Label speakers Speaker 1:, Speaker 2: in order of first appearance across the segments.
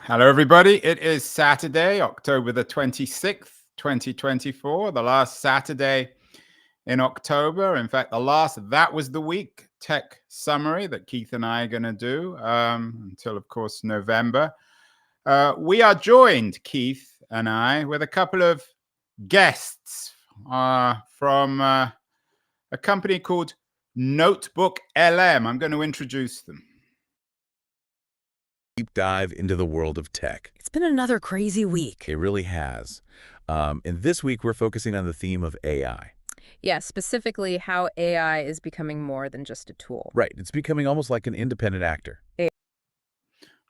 Speaker 1: Hello, everybody. It is Saturday, October the 26th, 2024, the last Saturday in October. In fact, that was the week tech summary that Keith and I are going to do until, of course, November. We are joined, Keith and I, with a couple of guests from a company called Notebook LM. I'm going to introduce them.
Speaker 2: Deep dive into the world of tech.
Speaker 3: It's been another crazy week.
Speaker 2: It really has. And this week, we're focusing on the theme of AI.
Speaker 4: Yeah, specifically how AI is becoming more than just a tool.
Speaker 2: Right. It's becoming almost like an independent actor.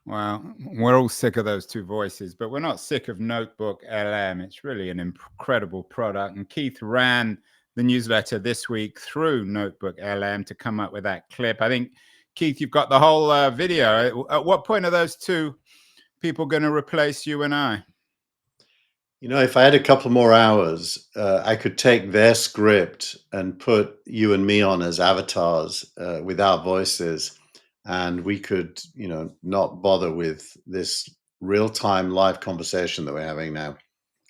Speaker 1: Well, we're all sick of those two voices, but we're not sick of Notebook LM. It's really an incredible product. And Keith ran the newsletter this week through Notebook LM to come up with that clip. I think, Keith, you've got the whole video. At what point are those two people going to replace you and I?
Speaker 5: You know, if I had a couple more hours, I could take their script and put you and me on as avatars with our voices, and we could, not bother with this real-time live conversation that we're having now.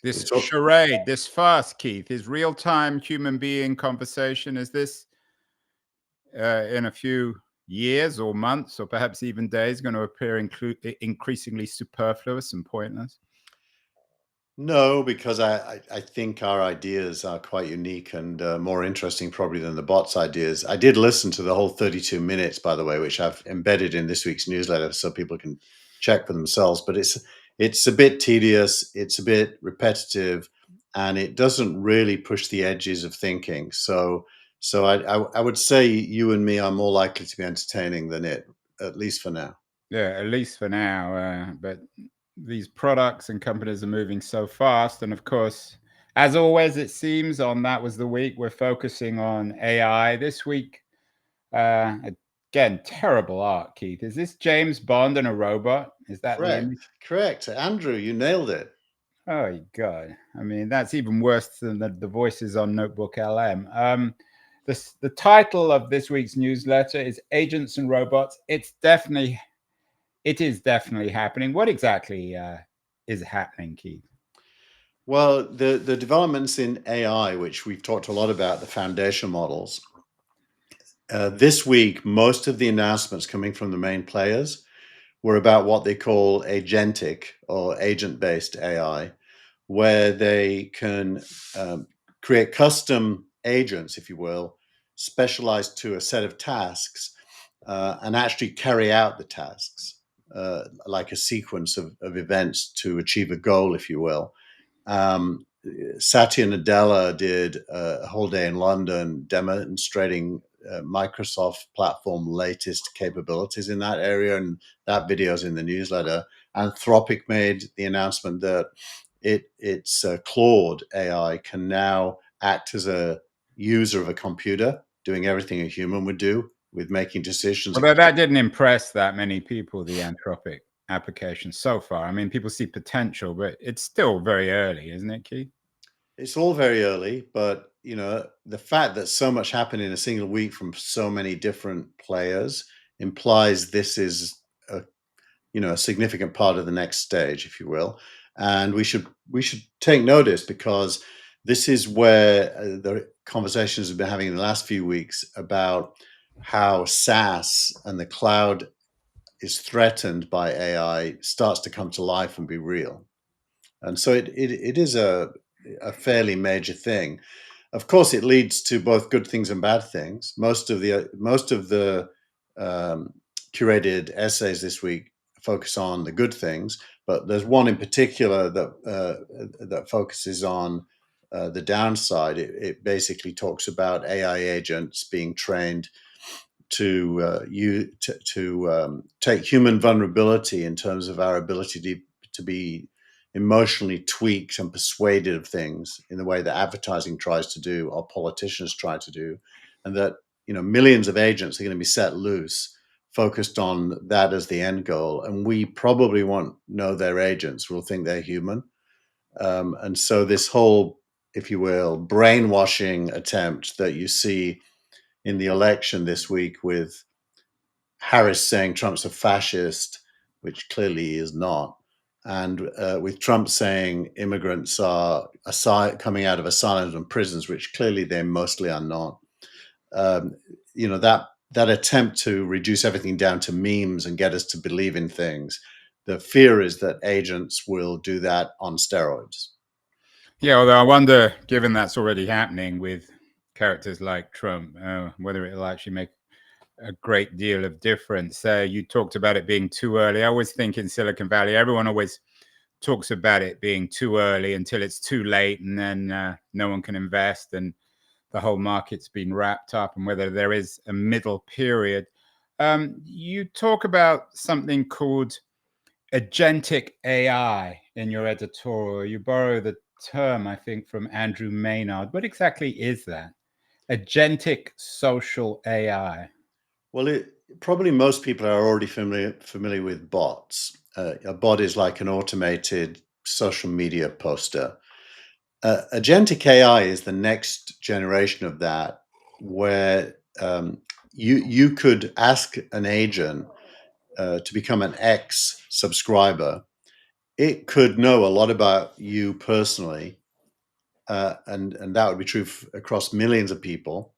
Speaker 1: This charade, this farce, Keith, is real-time human being conversation. Is this in a few years or months or perhaps even days going to appear increasingly superfluous and pointless?
Speaker 5: No, because I think our ideas are quite unique and more interesting probably than the bot's ideas. I did listen to the whole 32 minutes, by the way, which I've embedded in this week's newsletter so people can check for themselves. But it's a bit tedious, it's a bit repetitive, and it doesn't really push the edges of thinking. So I would say you and me are more likely to be entertaining than it, at least for now.
Speaker 1: Yeah, at least for now. But these products and companies are moving so fast. And of course, as always, it seems on That Was the Week, we're focusing on AI. This week, again, terrible art, Keith. Is this James Bond and a robot? Is that the image?
Speaker 5: Correct. Andrew, you nailed it.
Speaker 1: Oh, God. I mean, that's even worse than the voices on Notebook LM. The title of this week's newsletter is Agents and Robots. It is definitely happening. What exactly is happening, Keith?
Speaker 5: Well, the developments in AI, which we've talked a lot about, the foundation models, this week, most of the announcements coming from the main players were about what they call agentic or agent-based AI, where they can create custom agents, if you will, specialized to a set of tasks and actually carry out the tasks, like a sequence of events to achieve a goal, if you will. Satya Nadella did a whole day in London demonstrating Microsoft platform latest capabilities in that area, and that video is in the newsletter. Anthropic made the announcement that its Claude AI can now act as a user of a computer, doing everything a human would do with making decisions.
Speaker 1: Although that didn't impress that many people, the Anthropic application so far. I mean, people see potential, but it's still very early, isn't it, Keith?
Speaker 5: It's all very early, but the fact that so much happened in a single week from so many different players implies this is a significant part of the next stage, if you will. And we should take notice, because this is where the conversations we've been having in the last few weeks about how SaaS and the cloud is threatened by AI starts to come to life and be real. And so it is a fairly major thing. Of course, it leads to both good things and bad things. Most of the curated essays this week focus on the good things, but there's one in particular that focuses on the downside. It basically talks about AI agents being trained to take human vulnerability in terms of our ability to be emotionally tweaked and persuaded of things in the way that advertising tries to do or politicians try to do, and that millions of agents are going to be set loose focused on that as the end goal, and we probably won't know they're agents. We'll think they're human. And so this whole, if you will, brainwashing attempt that you see in the election this week, with Harris saying Trump's a fascist, which clearly he is not, And with Trump saying immigrants are coming out of asylums and prisons, which clearly they mostly are not, that attempt to reduce everything down to memes and get us to believe in things, the fear is that agents will do that on steroids.
Speaker 1: Yeah, although I wonder, given that's already happening with characters like Trump, whether it'll actually make a great deal of difference. You talked about it being too early. I always think in Silicon Valley, everyone always talks about it being too early until it's too late, and then no one can invest, and the whole market's been wrapped up, and whether there is a middle period. You talk about something called Agentic AI in your editorial. You borrow the term, I think, from Andrew Maynard. What exactly is that? Agentic social AI.
Speaker 5: Well, probably most people are already familiar with bots. A bot is like an automated social media poster. Agentic AI is the next generation of that, where you could ask an agent to become an X subscriber. It could know a lot about you personally, and that would be true across millions of people.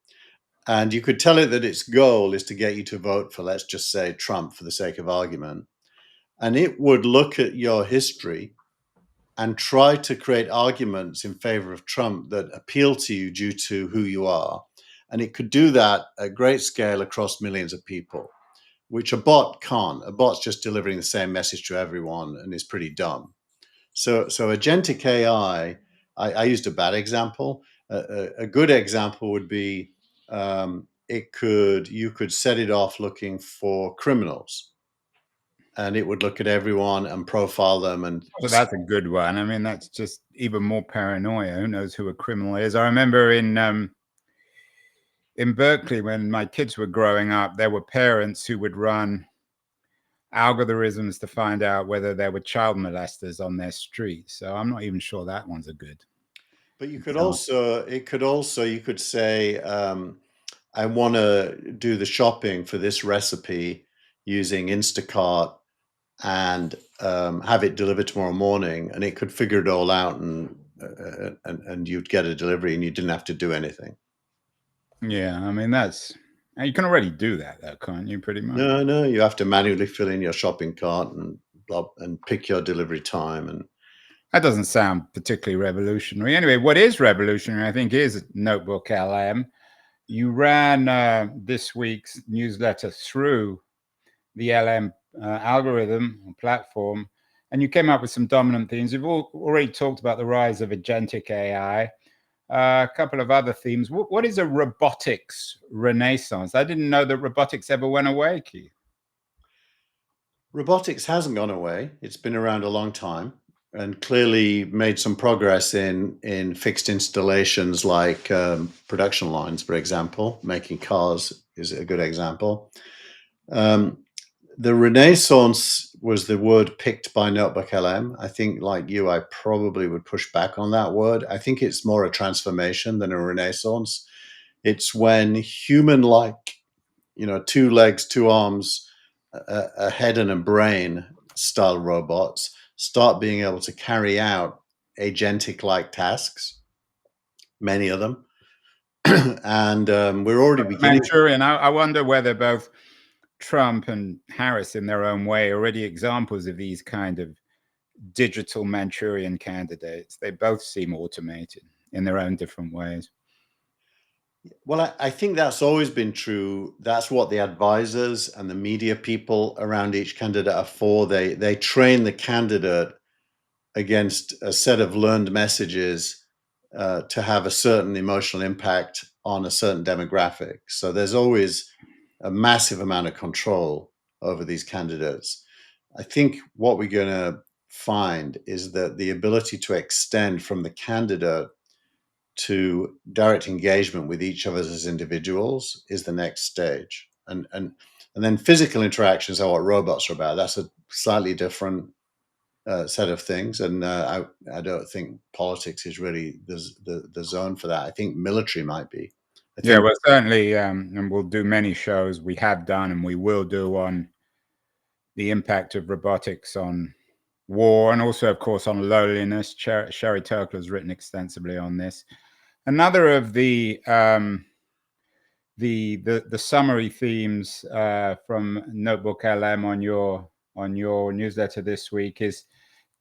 Speaker 5: And you could tell it that its goal is to get you to vote for, let's just say, Trump, for the sake of argument. And it would look at your history and try to create arguments in favor of Trump that appeal to you due to who you are. And it could do that at great scale across millions of people, which a bot can't. A bot's just delivering the same message to everyone and is pretty dumb. So agentic AI, I used a bad example. A good example would be you could set it off looking for criminals, and it would look at everyone and profile them. And
Speaker 1: So that's a good one. I mean, that's just even more paranoia. Who knows who a criminal is? I remember in Berkeley, when my kids were growing up, there were parents who would run algorithms to find out whether there were child molesters on their street. So I'm not even sure that one's a good
Speaker 5: but you could
Speaker 1: example.
Speaker 5: you could say, I want to do the shopping for this recipe using Instacart, and have it delivered tomorrow morning, and it could figure it all out, and you'd get a delivery, and you didn't have to do anything.
Speaker 1: Yeah, I mean, you can already do that, though, can't you? Pretty much.
Speaker 5: No, you have to manually fill in your shopping cart and pick your delivery time. And
Speaker 1: That doesn't sound particularly revolutionary. Anyway, what is revolutionary, I think, is Notebook LM. You ran this week's newsletter through the LM algorithm platform, and you came up with some dominant themes. You've already talked about the rise of agentic AI. A couple of other themes. What is a robotics renaissance? I didn't know that robotics ever went away, Keith.
Speaker 5: robotics hasn't gone away. It's been around a long time, and clearly made some progress in fixed installations, like production lines, for example. Making cars is a good example. The Renaissance was the word picked by Notebook LM. I think, like you, I probably would push back on that word. I think it's more a transformation than a renaissance. It's when human-like, 2 legs, 2 arms, a head and a brain style robots start being able to carry out agentic-like tasks, many of them. And we're already beginning.
Speaker 1: Manchurian. I wonder whether both Trump and Harris, in their own way, are already examples of these kind of digital Manchurian candidates. They both seem automated in their own different ways.
Speaker 5: Well, I think that's always been true. That's what the advisors and the media people around each candidate are for. They train the candidate against a set of learned messages to have a certain emotional impact on a certain demographic. So there's always a massive amount of control over these candidates. I think what we're going to find is that the ability to extend from the candidate to direct engagement with each of us as individuals is the next stage. And then physical interactions are what robots are about. That's a slightly different set of things. And I don't think politics is really the zone for that. I think military might be.
Speaker 1: Yeah, well, certainly, and we'll do many shows. We have done, and we will do, on the impact of robotics on war, and also, of course, on loneliness. Sherry Turkle has written extensively on this. Another of the summary themes from Notebook LM on your newsletter this week is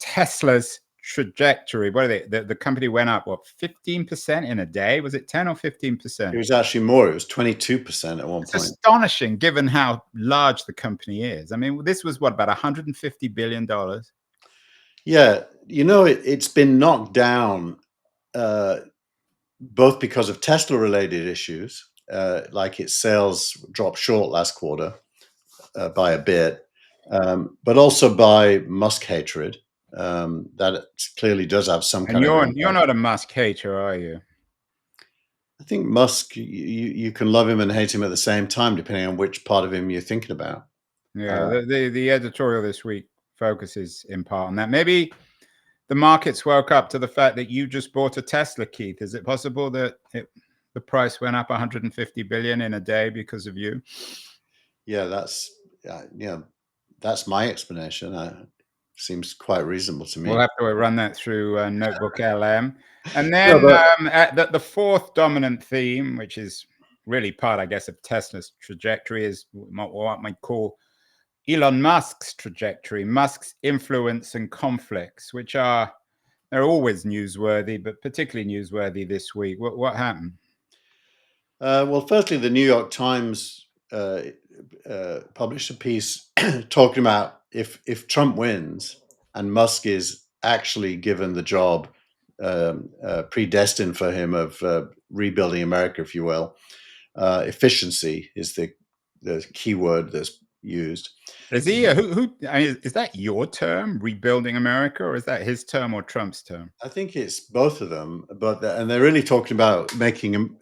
Speaker 1: Tesla's trajectory. What are they? The company went up 15% in a day? Was it 10 or 15%?
Speaker 5: It was actually more. It was 22% at one
Speaker 1: It's
Speaker 5: point.
Speaker 1: astonishing given how large the company is. I mean, this was what, about $150 billion?
Speaker 5: Yeah, it's been knocked down both because of Tesla-related issues, like its sales dropped short last quarter by a bit, but also by Musk hatred. That clearly does have some
Speaker 1: And
Speaker 5: kind of
Speaker 1: you're
Speaker 5: impact.
Speaker 1: not a Musk hater, are you?
Speaker 5: I think Musk, you can love him and hate him at the same time, depending on which part of him you're thinking about.
Speaker 1: Yeah, the editorial this week focuses in part on that. Maybe the markets woke up to the fact that you just bought a Tesla, Keith. Is it possible that the price went up 150 billion in a day because of you?
Speaker 5: Yeah, that's my explanation. Seems quite reasonable to me.
Speaker 1: We'll have to run that through Notebook LM. And then
Speaker 5: No, but
Speaker 1: the fourth dominant theme, which is really part, I guess, of Tesla's trajectory, is what one might call Elon Musk's trajectory, Musk's influence and conflicts, which they're always newsworthy, but particularly newsworthy this week. What happened?
Speaker 5: well, firstly, the New York Times published a piece talking about if Trump wins and Musk is actually given the job predestined for him of rebuilding America, if you will, efficiency is the key word that's used.
Speaker 1: Is he is that your term, rebuilding America, or is that his term or Trump's term?
Speaker 5: I think it's both of them, and they're really talking about making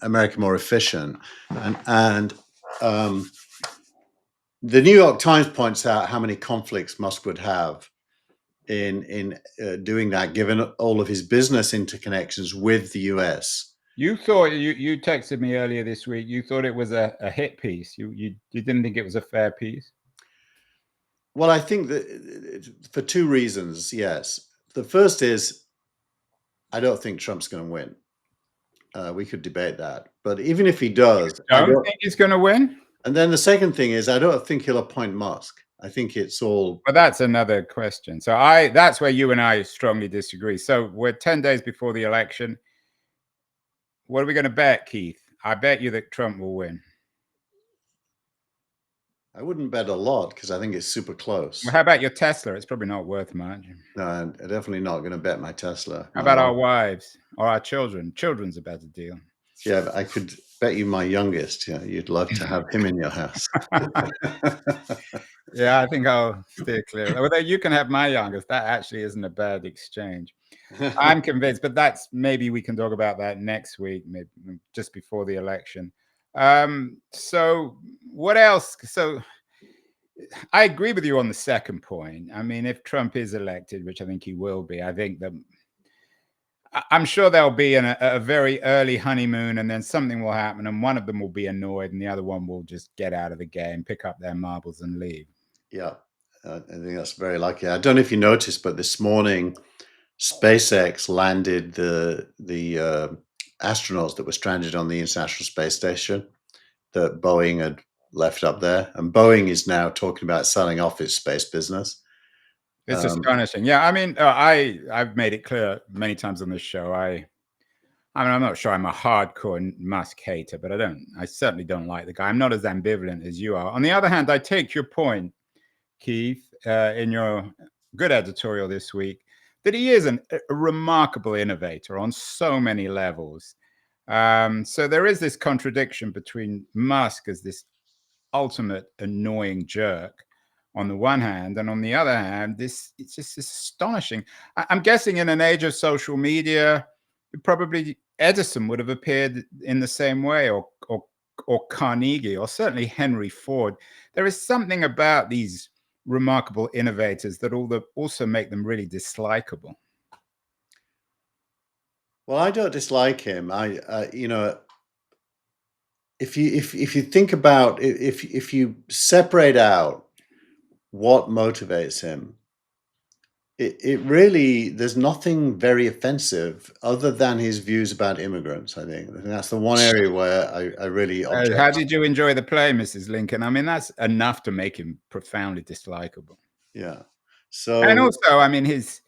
Speaker 5: America more efficient, and the New York Times points out how many conflicts Musk would have in doing that, given all of his business interconnections with the US.
Speaker 1: You thought you texted me earlier this week. You thought it was a hit piece. You didn't think it was a fair piece.
Speaker 5: Well, I think that for two reasons. Yes, the first is I don't think Trump's going to win. We could debate that, but even if he does, I
Speaker 1: Don't
Speaker 5: don't
Speaker 1: think he's going to win.
Speaker 5: And then the second thing is I don't think he'll appoint Musk. I think it's all.
Speaker 1: But that's another question. So that's where you and I strongly disagree. So we're 10 days before the election. What are we going to bet, Keith? I bet you that Trump will win.
Speaker 5: I wouldn't bet a lot because I think it's super close.
Speaker 1: Well, how about your Tesla? It's probably not worth much.
Speaker 5: No, I'm definitely not going to bet my Tesla.
Speaker 1: How about our wives or our children? Children's a better deal.
Speaker 5: Yeah, but I could bet you my youngest. Yeah, you'd love to have him in your house.
Speaker 1: Yeah, I think I'll steer clear. Although you can have my youngest, that actually isn't a bad exchange. I'm convinced, but maybe we can talk about that next week, maybe just before the election. So what else? So I agree with you on the second point. I mean, if Trump is elected, which I think he will be, I think that I'm sure there'll be a very early honeymoon, and then something will happen, and one of them will be annoyed, and the other one will just get out of the game, pick up their marbles, and leave.
Speaker 5: Yeah, I think that's very likely. I don't know if you noticed, but this morning, SpaceX landed the astronauts that were stranded on the International Space Station that Boeing had left up there, and Boeing is now talking about selling off its space business.
Speaker 1: It's astonishing. Yeah, I mean, I've made it clear many times on this show. I mean, I'm not sure I'm a hardcore Musk hater, but I certainly don't like the guy. I'm not as ambivalent as you are. On the other hand, I take your point, Keith, in your good editorial this week, that he is a remarkable innovator on so many levels. So there is this contradiction between Musk as this ultimate annoying jerk on the one hand, and on the other hand, it's just astonishing. I'm guessing in an age of social media, probably Edison would have appeared in the same way, or Carnegie, or certainly Henry Ford. There is something about these remarkable innovators that also make them really dislikable.
Speaker 5: Well, I don't dislike him. If you think about if you separate out what motivates him, it really, there's nothing very offensive other than his views about immigrants, I think. That's the one area where I really
Speaker 1: How
Speaker 5: object.
Speaker 1: did you enjoy the play, Mrs. Lincoln? I mean, that's enough to make him profoundly dislikable.
Speaker 5: Yeah.
Speaker 1: And
Speaker 5: So,
Speaker 1: also, I mean, his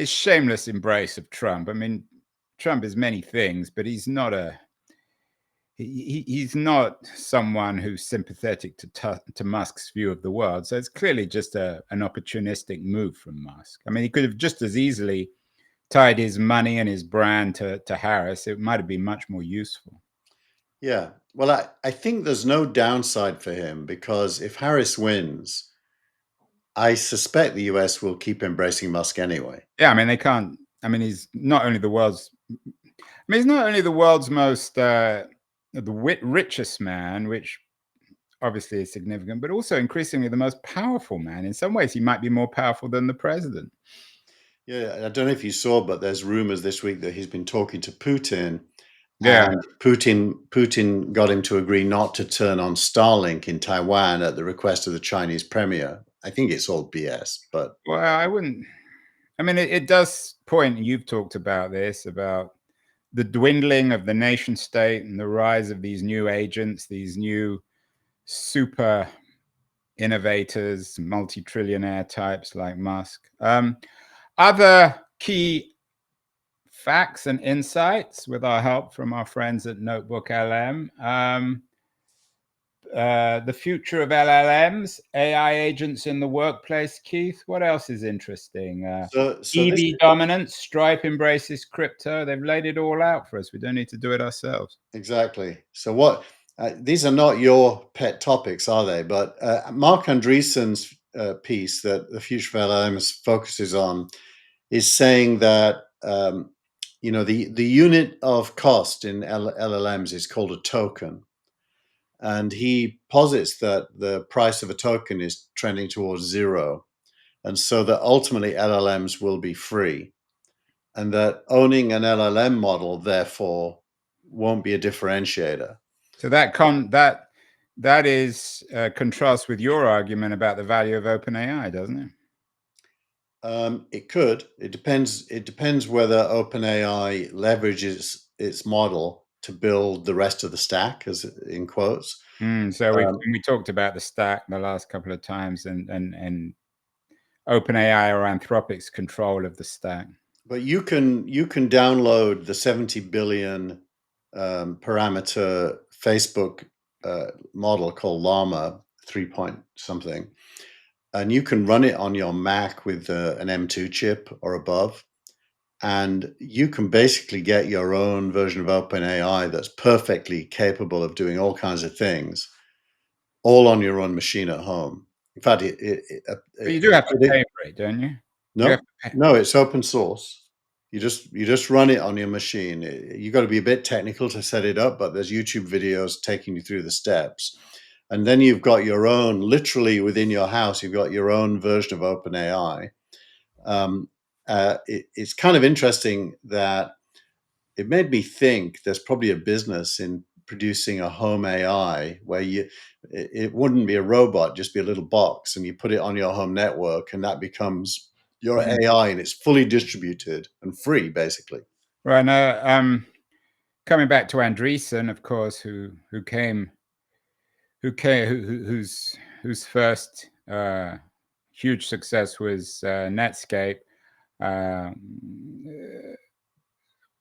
Speaker 1: shameless embrace of Trump. I mean, Trump is many things, but he's not he's not someone who's sympathetic to Musk's view of the world. So it's clearly just an opportunistic move from Musk. I mean, he could have just as easily tied his money and his brand to Harris. It might have been much more useful.
Speaker 5: yeah. Well, I think there's no downside for him because if Harris wins, I suspect the US will keep embracing Musk anyway.
Speaker 1: Yeah, I mean, they can't. I mean, he's not only the world's. I mean, he's not only the world's most richest man, which obviously is significant, but also increasingly the most powerful man. In some ways, he might be more powerful than the president.
Speaker 5: Yeah, I don't know if you saw, but there's rumors this week that he's been talking to Putin,
Speaker 1: Yeah.
Speaker 5: and Putin got him to agree not to turn on Starlink in Taiwan at the request of the Chinese premier. I think it's all BS, but
Speaker 1: Well, I wouldn't. I mean, it does point. You've talked about this about the dwindling of the nation state and the rise of these new agents, these new super innovators, multi-trillionaire types like Musk. Other key facts and insights with our help from our friends at Notebook LM. The future of LLMs, AI agents in the workplace. Keith, what else is interesting?
Speaker 5: so this
Speaker 1: EV dominance, Stripe embraces crypto. They've laid it all out for us. We don't need to do it ourselves.
Speaker 5: exactly. So what these are not your pet topics, are they? But Mark Andreessen's piece that the future of LLMs focuses on is saying that the unit of cost in LLMs is called a token, and he posits that the price of a token is trending towards zero, and so that ultimately LLMs will be free, and that owning an LLM model therefore won't be a differentiator.
Speaker 1: So that is contrasts with your argument about the value of OpenAI, doesn't it?
Speaker 5: It could. It depends. It depends whether OpenAI leverages its model to build the rest of the stack, as in quotes.
Speaker 1: So we talked about the stack the last couple of times, and OpenAI or Anthropic's control of the stack.
Speaker 5: But you can download the 70 billion parameter Facebook model called Llama 3 point something, and you can run it on your Mac with an M2 chip or above, and you can basically get your own version of OpenAI that's perfectly capable of doing all kinds of things, all on your own machine at home. In fact,
Speaker 1: But you do have to pay for it, don't you? You have
Speaker 5: no,
Speaker 1: to pay.
Speaker 5: no, it's open source. You just run it on your machine. You got to be a bit technical to set it up, but there's YouTube videos taking you through the steps. And then you've got your own, literally within your house, you've got your own version of OpenAI. It's kind of interesting that it made me think there's probably a business in producing a home AI where it wouldn't be a robot, just be a little box, and you put it on your home network, and that becomes your
Speaker 1: Mhm.
Speaker 5: AI, and it's fully distributed and free, basically.
Speaker 1: Right now, coming back to Andreessen, of course, whose first huge success was Netscape. Um,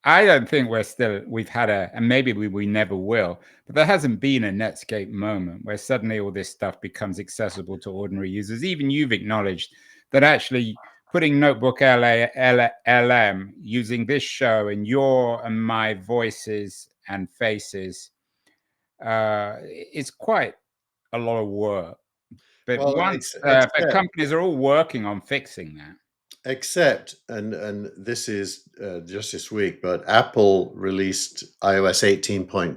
Speaker 1: I don't think we've had and maybe we never will, but there hasn't been a Netscape moment where suddenly all this stuff becomes accessible to ordinary users. Even you've acknowledged that actually putting Notebook LM using this show and your and my voices and faces is quite a lot of work. But
Speaker 5: Well,
Speaker 1: but companies are all working on fixing that.
Speaker 5: except, and this is just this week, but Apple released iOS 18.2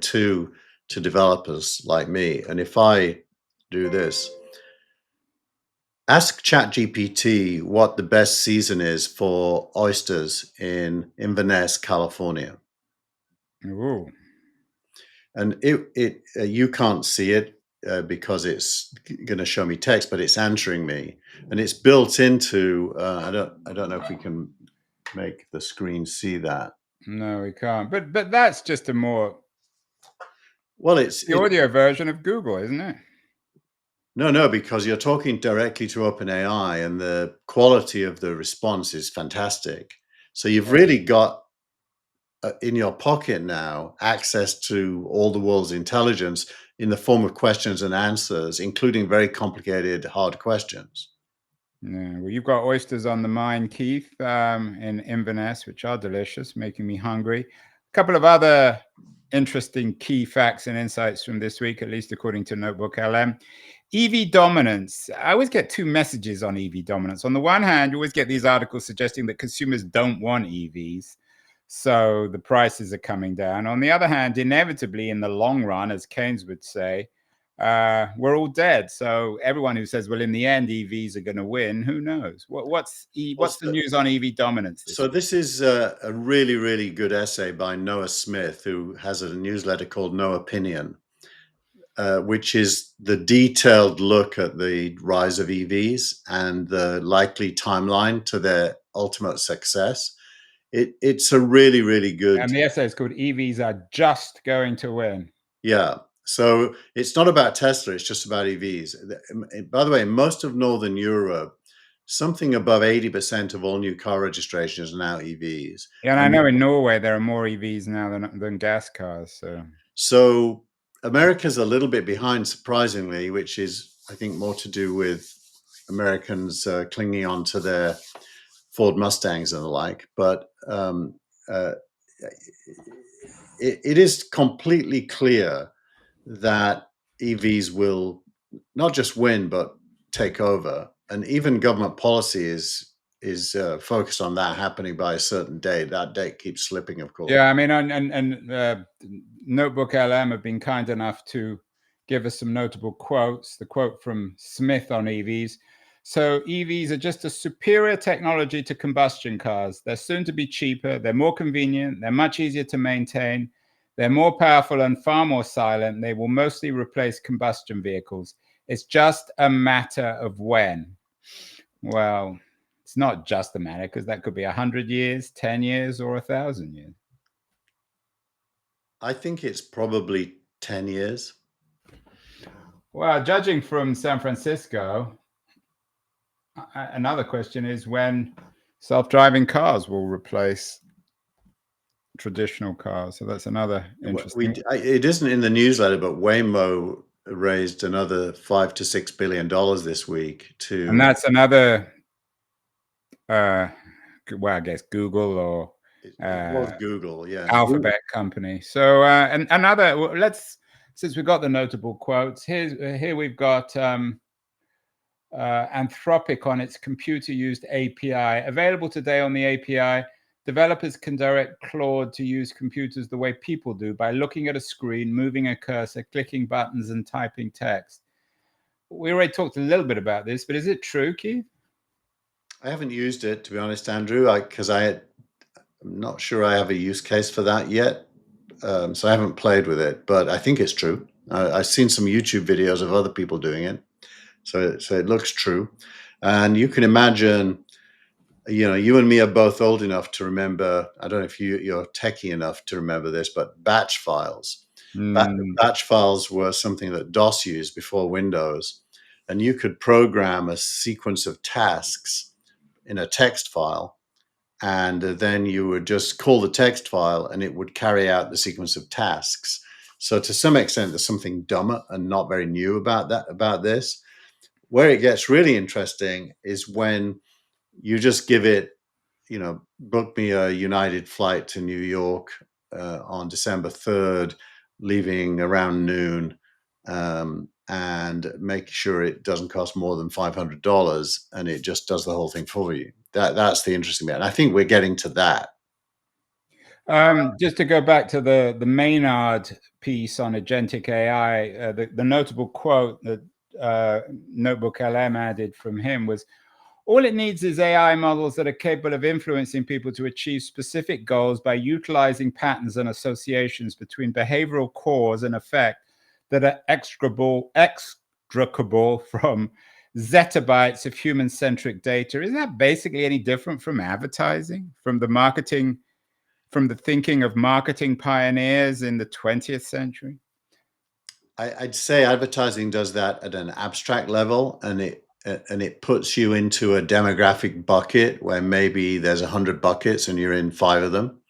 Speaker 5: to developers like me. And if I do this, ask ChatGPT what the best season is for oysters in Inverness, California.
Speaker 1: Ooh.
Speaker 5: And you can't see it. because it's going to show me text, but it's answering me, and it's built into. I don't know if we can make the screen see that.
Speaker 1: No, we can't. But that's just a more
Speaker 5: Well, it's
Speaker 1: the audio version of Google, isn't it?
Speaker 5: No, because you're talking directly to OpenAI, and the quality of the response is fantastic. So you've really got in your pocket now access to all the world's intelligence in the form of questions and answers, including very complicated, hard questions.
Speaker 1: Yeah, well, you've got oysters on the mind, Keith, in Inverness, which are delicious, making me hungry. A couple of other interesting key facts and insights from this week, at least according to Notebook LM. EV dominance. I always get two messages on EV dominance. On the one hand, you always get these articles suggesting that consumers don't want EVs, so the prices are coming down. On the other hand, inevitably, in the long run, as Keynes would say, we're all dead. So everyone who says, well, in the end, EVs are going to win, who knows? What's the news on EV dominance this week?
Speaker 5: This is a really, really good essay by Noah Smith, who has a newsletter called No Opinion, which is the detailed look at the rise of EVs and the likely timeline to their ultimate success. It's a really, really good.
Speaker 1: And the essay is called EVs Are Just Going to Win.
Speaker 5: Yeah. So it's not about Tesla, it's just about EVs. By the way, in most of Northern Europe, something above 80% of all new car registrations are now EVs.
Speaker 1: And I know in Norway there are more EVs now than gas cars.
Speaker 5: So America's a little bit behind, surprisingly, which is, I think, more to do with Americans clinging on to their Ford Mustangs and the like. But it is completely clear that EVs will not just win, but take over. And even government policy is focused on that happening by a certain date. That date keeps slipping, of course.
Speaker 1: Yeah, I mean, and Notebook LM have been kind enough to give us some notable quotes. The quote from Smith on EVs. So EVs are just a superior technology to combustion cars. They're soon to be cheaper. They're more convenient. They're much easier to maintain. They're more powerful and far more silent. They will mostly replace combustion vehicles. It's just a matter of when. Well, it's not just a matter, because that could be 100 years, 10 years, or 1,000 years.
Speaker 5: I think it's probably 10 years.
Speaker 1: Well, judging from San Francisco, another question is when self-driving cars will replace traditional cars. So that's another interesting.
Speaker 5: It isn't in the newsletter, but Waymo raised another $5 to $6 billion this week to.
Speaker 1: And that's another, well, I guess Google or
Speaker 5: it was Google, yeah,
Speaker 1: Alphabet company. So and another. Since we've got the notable quotes here, we've got Anthropic on its computer-used API. Available today on the API, developers can direct Claude to use computers the way people do, by looking at a screen, moving a cursor, clicking buttons, and typing text. We already talked a little bit about this, but is it true, Keith?
Speaker 5: I haven't used it, to be honest, Andrew, because I'm not sure I have a use case for that yet. So I haven't played with it, but I think it's true. I've seen some YouTube videos of other people doing it. So it looks true. And you can imagine, you and me are both old enough to remember, I don't know if you're techie enough to remember this, but batch files. Batch files were something that DOS used before Windows. And you could program a sequence of tasks in a text file, and then you would just call the text file and it would carry out the sequence of tasks. So to some extent, there's something dumber and not very new about this. Where it gets really interesting is when you just give it, book me a United flight to New York on December 3rd, leaving around noon, and make sure it doesn't cost more than $500, and it just does the whole thing for you. That's the interesting bit. And I think we're getting to that.
Speaker 1: Just to go back to the Maynard piece on Agentic AI, the notable quote that Notebook LM added from him was, all it needs is AI models that are capable of influencing people to achieve specific goals by utilizing patterns and associations between behavioral cause and effect that are extricable from zettabytes of human-centric data. Isn't that basically any different from advertising, from the marketing, from the thinking of marketing pioneers in the 20th century?
Speaker 5: I'd say advertising does that at an abstract level, and it puts you into a demographic bucket where maybe there's 100 buckets and you're in 5 of them.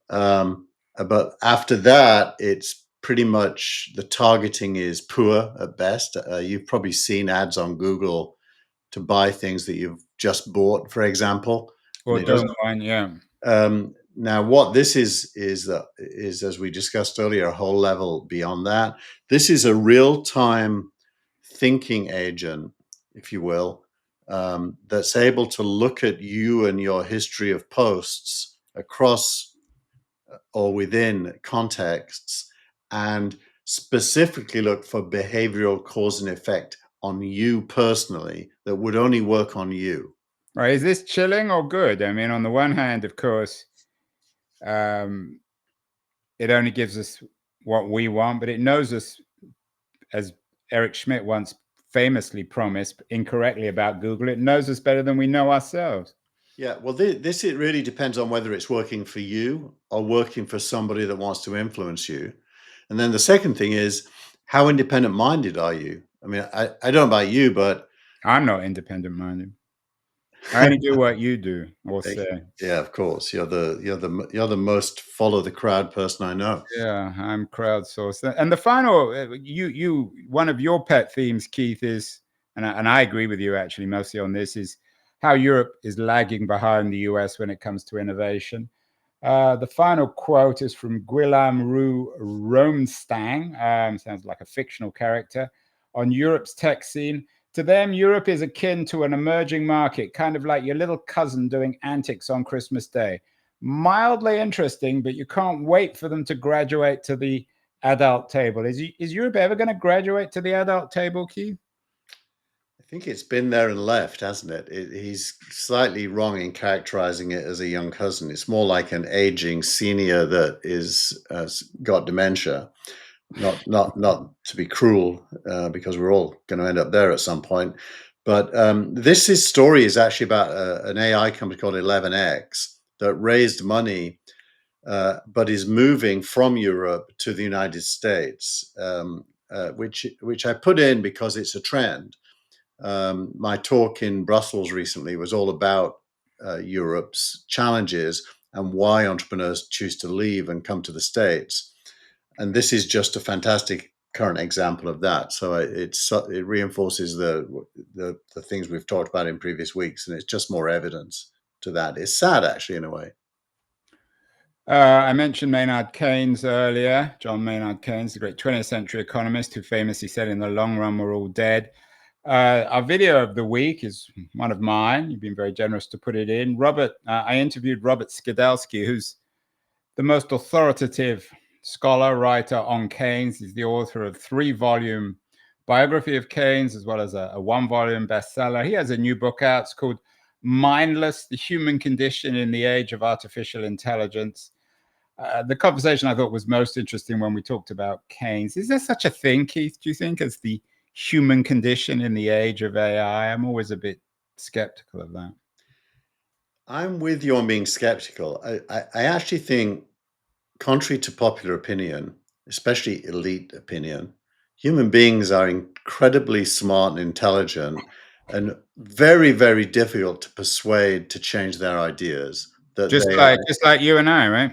Speaker 5: But after that, it's pretty much the targeting is poor at best. You've probably seen ads on Google to buy things that you've just bought, for example.
Speaker 1: Or
Speaker 5: And it doesn't.
Speaker 1: don't mind, yeah.
Speaker 5: Now, what this is as we discussed earlier, a whole level beyond that. This is a real-time thinking agent, if you will, that's able to look at you and your history of posts across or within contexts and specifically look for behavioral cause and effect on you personally that would only work on you.
Speaker 1: Right. Is this chilling or good? I mean, on the one hand, of course, it only gives us what we want, but it knows us, as Eric Schmidt once famously promised incorrectly about Google, it knows us better than we know ourselves.
Speaker 5: Yeah, well, this it really depends on whether it's working for you or working for somebody that wants to influence you. And then the second thing is, how independent minded are you? I mean, I don't know about you, but
Speaker 1: I'm not independent minded. I only do what you do or say.
Speaker 5: yeah, of course, you're the most follow the crowd person I know.
Speaker 1: Yeah, I'm crowdsourced. And the final, one of your pet themes, Keith, is, and I agree with you actually mostly on this, is how Europe is lagging behind the US when it comes to innovation. The final quote is from Guillaume Romestang, sounds like a fictional character, on Europe's tech scene. To them, Europe is akin to an emerging market, kind of like your little cousin doing antics on Christmas Day. Mildly interesting, but you can't wait for them to graduate to the adult table. Is Europe ever going to graduate to the adult table, Keith?
Speaker 5: I think it's been there and left, hasn't it? He's slightly wrong in characterizing it as a young cousin. It's more like an aging senior that has got dementia. Not to be cruel, because we're all going to end up there at some point. But this story is actually about an AI company called 11x that raised money, but is moving from Europe to the United States, which I put in because it's a trend. My talk in Brussels recently was all about Europe's challenges and why entrepreneurs choose to leave and come to the States. And this is just a fantastic current example of that. So it reinforces the things we've talked about in previous weeks, and it's just more evidence to that. It's sad, actually, in a way.
Speaker 1: I mentioned Maynard Keynes earlier. John Maynard Keynes, the great 20th century economist who famously said, in the long run, we're all dead. Our video of the week is one of mine. You've been very generous to put it in. I interviewed Robert Skidelsky, who's the most authoritative scholar, writer on Keynes. He's the author of 3-volume biography of Keynes, as well as a 1-volume bestseller. He has a new book out. It's called Mindless: The Human Condition in the Age of Artificial Intelligence. The conversation I thought was most interesting when we talked about Keynes. Is there such a thing, Keith, do you think, as the human condition in the age of AI? I'm always a bit skeptical of that.
Speaker 5: I'm with you on being skeptical. I actually think, contrary to popular opinion, especially elite opinion, human beings are incredibly smart and intelligent and very, very difficult to persuade to change their ideas.
Speaker 1: Just like you and I, right?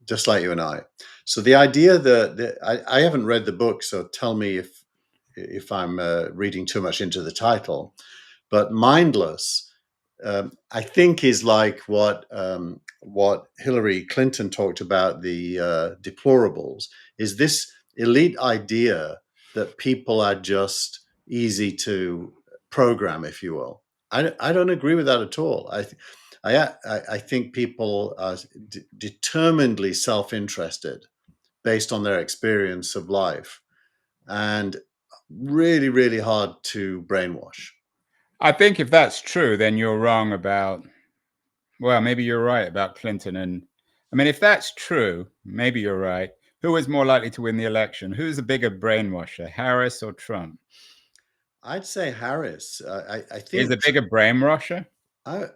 Speaker 5: Just like you and I. So the idea that I haven't read the book, so tell me if I'm reading too much into the title, but mindless, I think, is like what Hillary Clinton talked about, the deplorables, is this elite idea that people are just easy to program, if you will. I don't agree with that at all. I think people are determinedly self-interested based on their experience of life, and really, really hard to brainwash.
Speaker 1: I think if that's true, then you're wrong about, well, maybe you're right about Clinton. And I mean, if that's true, maybe you're right. Who is more likely to win the election? Who's a bigger brainwasher, Harris or Trump?
Speaker 5: I'd say Harris. I
Speaker 1: Is
Speaker 5: think
Speaker 1: a bigger brainwasher?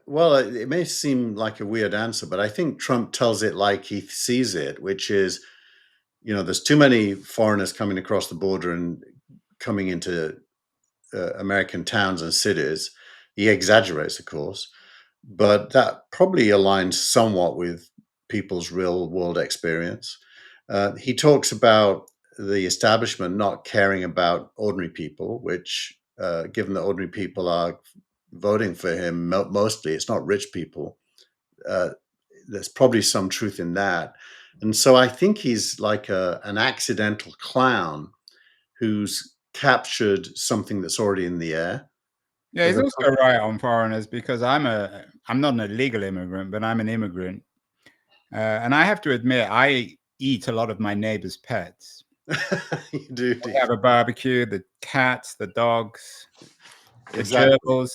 Speaker 5: well, it may seem like a weird answer, but I think Trump tells it like he sees it, which is, there's too many foreigners coming across the border and coming into American towns and cities. He exaggerates, of course, but that probably aligns somewhat with people's real world experience. He talks about the establishment not caring about ordinary people, which, given that ordinary people are voting for him mostly, it's not rich people. Uh, there's probably some truth in that. And so I think he's like an accidental clown who's captured something that's already in the air.
Speaker 1: Yeah,
Speaker 5: As
Speaker 1: he's
Speaker 5: a,
Speaker 1: also right on foreigners because I'm not an illegal immigrant, but I'm an immigrant, and I have to admit I eat a lot of my neighbors' pets.
Speaker 5: you do,
Speaker 1: We have a barbecue, the cats, the dogs, the
Speaker 5: exactly,
Speaker 1: gerbils,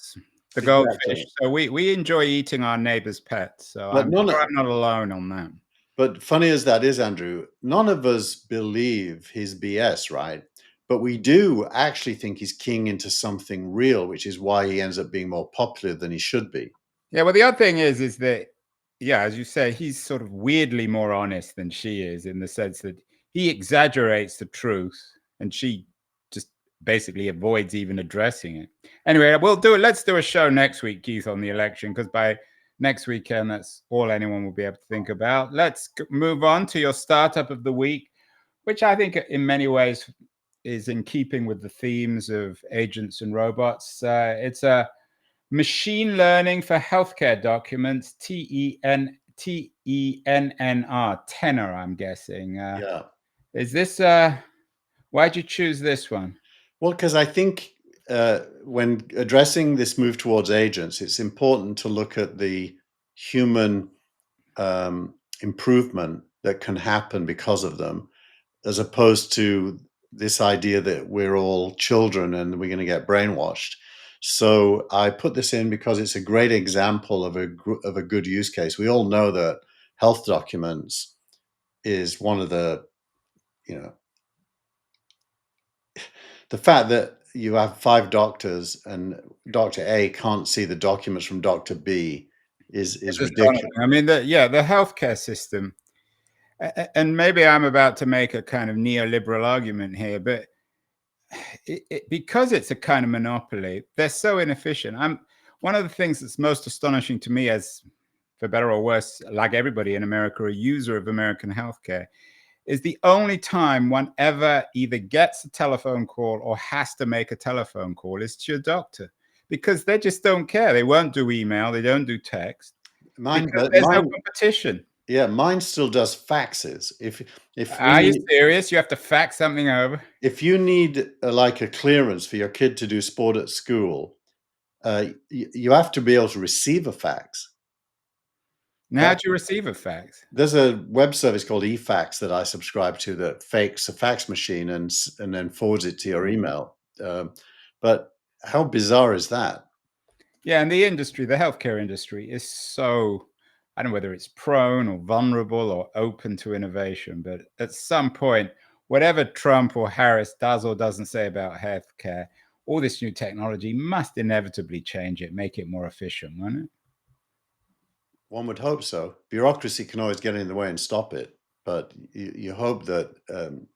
Speaker 1: the goldfish.
Speaker 5: exactly.
Speaker 1: So we enjoy eating our neighbors' pets. So
Speaker 5: But
Speaker 1: I'm
Speaker 5: none,
Speaker 1: sure I'm not alone on that.
Speaker 5: but funny as that is, Andrew, none of us believe his BS, right? But we do actually think he's keying into something real, which is why he ends up being more popular than he should be.
Speaker 1: Yeah, well, the other thing is that, yeah, as you say, he's sort of weirdly more honest than she is in the sense that he exaggerates the truth and she just basically avoids even addressing it. Anyway, we'll do it. Let's do a show next week, Keith, on the election, because by next weekend, that's all anyone will be able to think about. Let's move on to your startup of the week, which I think in many ways is in keeping with the themes of agents and robots. It's a machine learning for healthcare documents, TENNR, tenor, I'm guessing.
Speaker 5: Yeah.
Speaker 1: Is this, why'd you choose this one?
Speaker 5: Well, because I think when addressing this move towards agents, it's important to look at the human improvement that can happen because of them, as opposed to this idea that we're all children and we're going to get brainwashed. So I put this in because it's a great example of a good use case. We all know that health documents is one of you know, the fact that you have 5 doctors and Doctor A can't see the documents from Doctor B is
Speaker 1: It's
Speaker 5: ridiculous.
Speaker 1: astonishing. I mean, the healthcare system, and maybe I'm about to make a kind of neoliberal argument here, but because it's a kind of monopoly, they're so inefficient. One of the things that's most astonishing to me, as for better or worse, like everybody in America, a user of American healthcare, is the only time one ever either gets a telephone call or has to make a telephone call is to your doctor, because they just don't care. They won't do email. They don't do text
Speaker 5: Mine,
Speaker 1: because
Speaker 5: but
Speaker 1: there's no
Speaker 5: mine,
Speaker 1: competition.
Speaker 5: yeah, mine still does faxes. If we
Speaker 1: Are you
Speaker 5: need,
Speaker 1: serious? You have to fax something over?
Speaker 5: if you need like a clearance for your kid to do sport at school, you have to be able to receive a fax.
Speaker 1: Now, how
Speaker 5: That
Speaker 1: do you receive a fax?
Speaker 5: There's a web service called eFax that I subscribe to that fakes a fax machine and then forwards it to your email. But how bizarre is that?
Speaker 1: Yeah, and the industry, the healthcare industry, is so, I don't know whether it's prone or vulnerable or open to innovation, but at some point, whatever Trump or Harris does or doesn't say about healthcare, all this new technology must inevitably change it, make it more efficient, won't it?
Speaker 5: One would hope so. Bureaucracy can always get in the way and stop it, but you hope that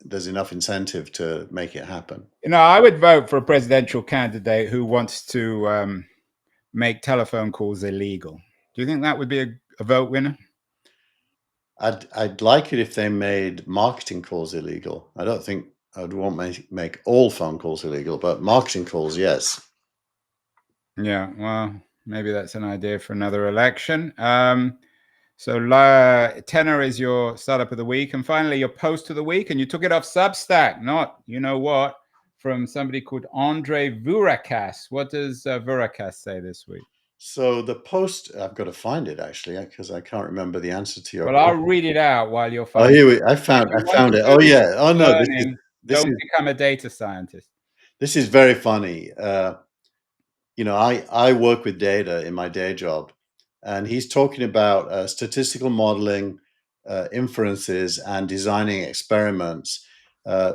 Speaker 5: there's enough incentive to make it happen.
Speaker 1: I would vote for a presidential candidate who wants to make telephone calls illegal. Do you think that would be a vote winner?
Speaker 5: I'd like it if they made marketing calls illegal. I don't think I'd want make all phone calls illegal, but marketing calls, yes.
Speaker 1: Yeah, well, maybe that's an idea for another election. So Tenor is your startup of the week. And finally, your post of the week. And you took it off Substack, not you know what, from somebody called Andre Vurakas. What does Vurakas say this week?
Speaker 5: So the post, I've got to find it actually, because I can't remember the answer to your
Speaker 1: Well, I'll
Speaker 5: question.
Speaker 1: read it out while you're
Speaker 5: Oh,
Speaker 1: finding it.
Speaker 5: I
Speaker 1: If you want
Speaker 5: found
Speaker 1: to
Speaker 5: it. Oh
Speaker 1: do
Speaker 5: yeah. Oh no,
Speaker 1: learning,
Speaker 5: this
Speaker 1: don't
Speaker 5: is
Speaker 1: become a data scientist.
Speaker 5: this is very funny. I work with data in my day job, and he's talking about statistical modeling inferences and designing experiments,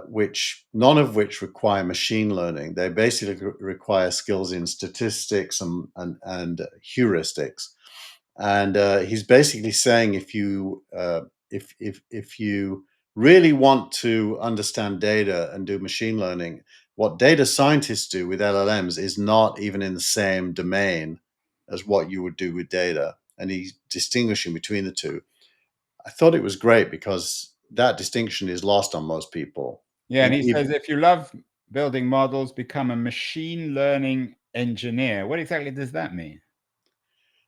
Speaker 5: which none of which require machine learning. They basically require skills in statistics and heuristics. And he's basically saying if you really want to understand data and do machine learning, what data scientists do with LLMs is not even in the same domain as what you would do with data. And he's distinguishing between the two. I thought it was great because that distinction is lost on most people.
Speaker 1: Yeah, and he says if you love building models, become a machine learning engineer. What exactly does that mean?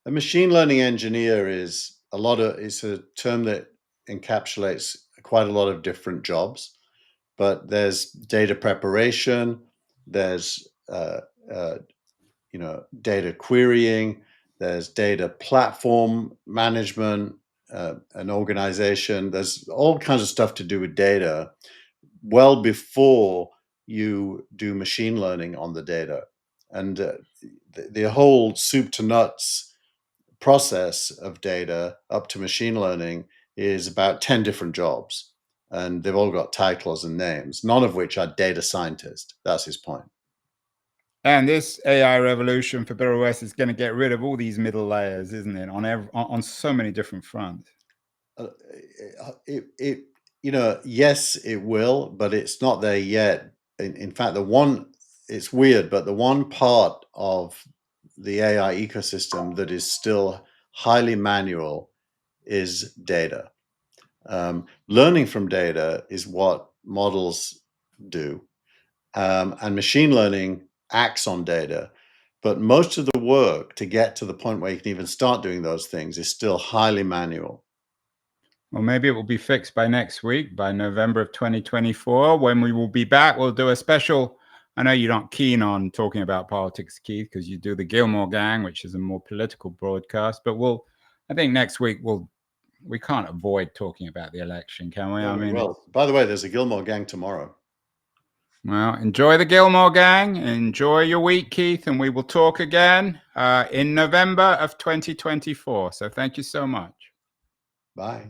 Speaker 5: A machine learning engineer is it's a term that encapsulates quite a lot of different jobs, but there's data preparation, there's data querying, there's data platform management, an organization. There's all kinds of stuff to do with data well before you do machine learning on the data. And the whole soup to nuts process of data up to machine learning is about 10 different jobs. And they've all got titles and names, none of which are data scientists. That's his point.
Speaker 1: And this AI revolution for Better OS is going to get rid of all these middle layers, isn't it? On so many different fronts.
Speaker 5: Yes, it will, but it's not there yet. In fact, it's weird, but the one part of the AI ecosystem that is still highly manual is data. Learning from data is what models do, and machine learning acts on data. But most of the work to get to the point where you can even start doing those things is still highly manual.
Speaker 1: Well, maybe it will be fixed by next week, by November of 2024, when we will be back. We'll do a special. I know you're not keen on talking about politics, Keith, because you do the Gilmore Gang, which is a more political broadcast. But I think next week we can't avoid talking about the election, can we?
Speaker 5: Yeah, well, by the way, there's a Gilmore Gang tomorrow.
Speaker 1: Well, enjoy the Gilmore Gang. Enjoy your week, Keith, and we will talk again in November of 2024. So thank you so much.
Speaker 5: Bye.